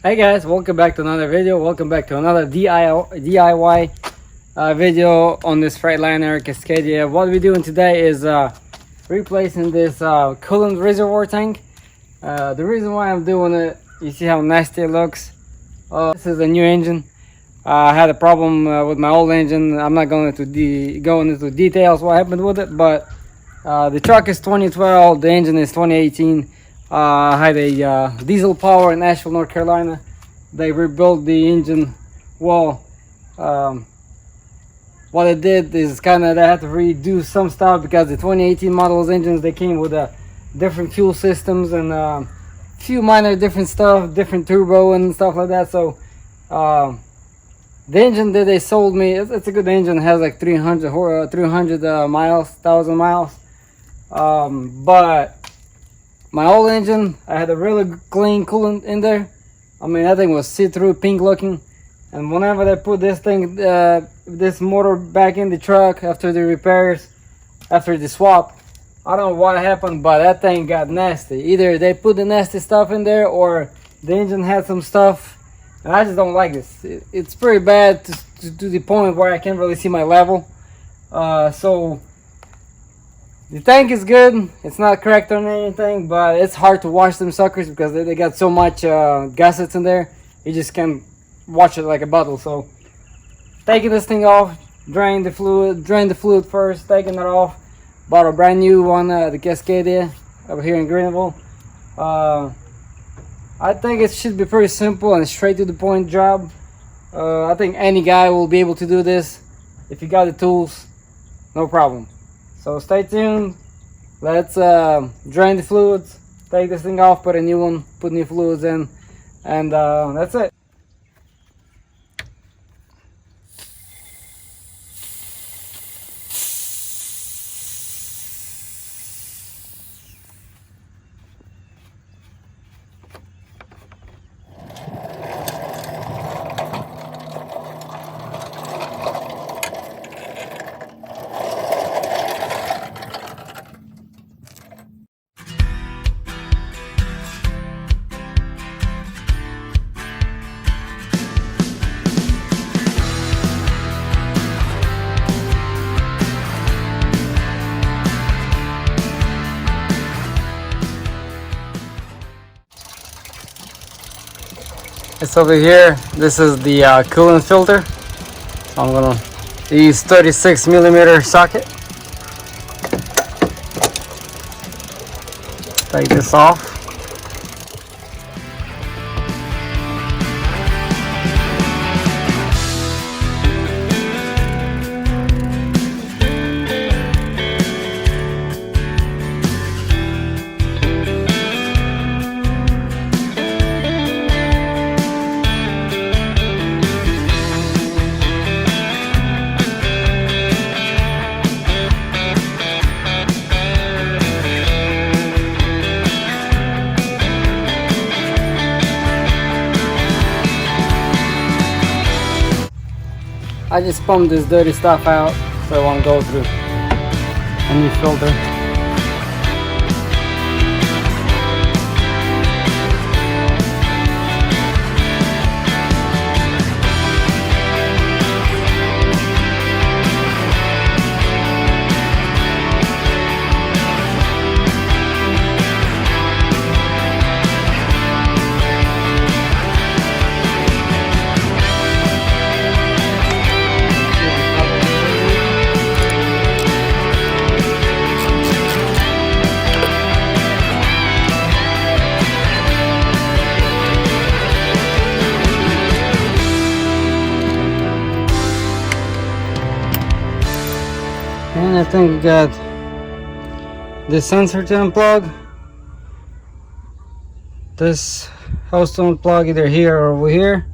Hey guys, welcome back to another video. Welcome back to another DIY video on this Freightliner Cascadia. What we're doing today is replacing this coolant reservoir tank. The reason why I'm doing it, you see how nasty it looks. This is a new engine. I had a problem with my old engine. I'm not going to go into details what happened with it, but the truck is 2012, the engine is 2018. I had a diesel power in Asheville, North Carolina. They rebuilt the engine. Well, what it did is they had to redo some stuff because the 2018 models engines, they came with different fuel systems and a few minor different stuff, different turbo and stuff like that. So the engine that they sold me, it's a good engine. It has like 300 miles, 1,000 miles. But my old engine, I had a really clean coolant in there. I mean, that thing was see-through, pink looking. And whenever they put this thing, this motor back in the truck after the repairs, after the swap, I don't know what happened, but that thing got nasty. Either they put the nasty stuff in there or the engine had some stuff. And I just don't like this. It's pretty bad to the point where I can't really see my level. So the tank is good. It's not cracked or anything, but it's hard to wash them suckers because they got so much gases in there. You just can't wash it like a bottle. So taking this thing off, drain the fluid first, taking it off. Bought a brand new one, the Cascadia over here in Greenville. I think it should be pretty simple and straight to the point job. I think any guy will be able to do this. If you got the tools, no problem. So stay tuned. Let's drain the fluids, take this thing off, put a new one, put new fluids in, and that's it. It's over here. This is the coolant filter. So I'm gonna use 36mm socket. Take this off. I just pumped this dirty stuff out so it won't go through a new filter. And I think we got this sensor to unplug. This hose to unplug either here or over here.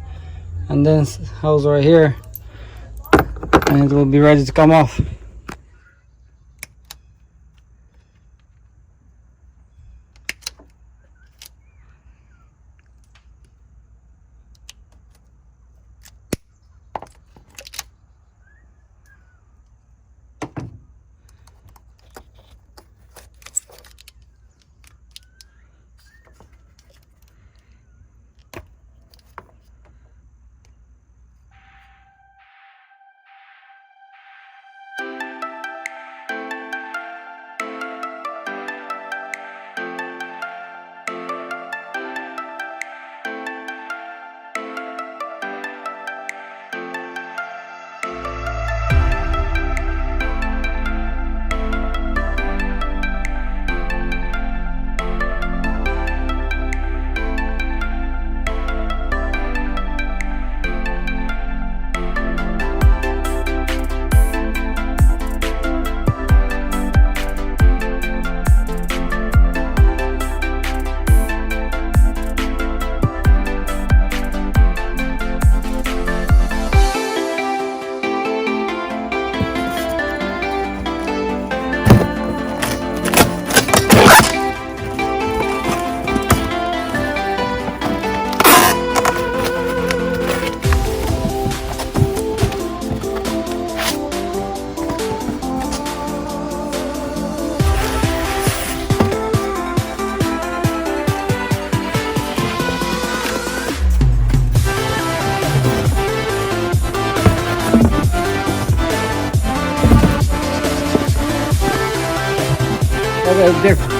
And then hose right here. And it will be ready to come off. little different.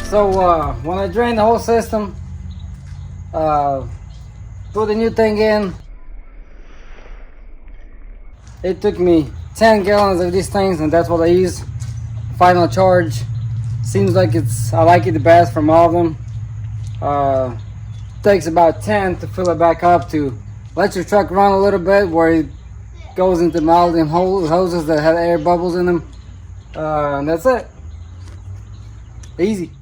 So when I drained the whole system, put the new thing in, it took me 10 gallons of these things, and that's what I use. Final charge seems like I like it the best from all of them. Takes about 10 to fill it back up, to let your truck run a little bit, where it goes into all them hoses that have air bubbles in them, and that's it. Easy.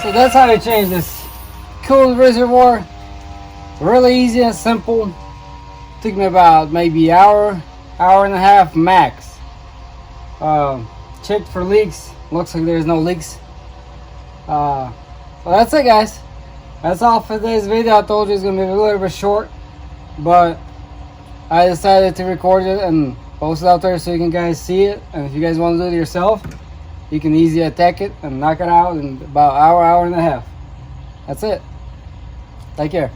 So that's how to change this coolant reservoir. Really easy and simple. Took me about maybe hour and a half max. Checked for leaks. Looks like there's no leaks. So that's it, guys. That's all for today's video. I told you it's gonna be a little bit short, but I decided to record it and post it out there so you can guys see it. And if you guys want to do it yourself, you can easily attack it and knock it out in about hour and a half. That's it. Take care.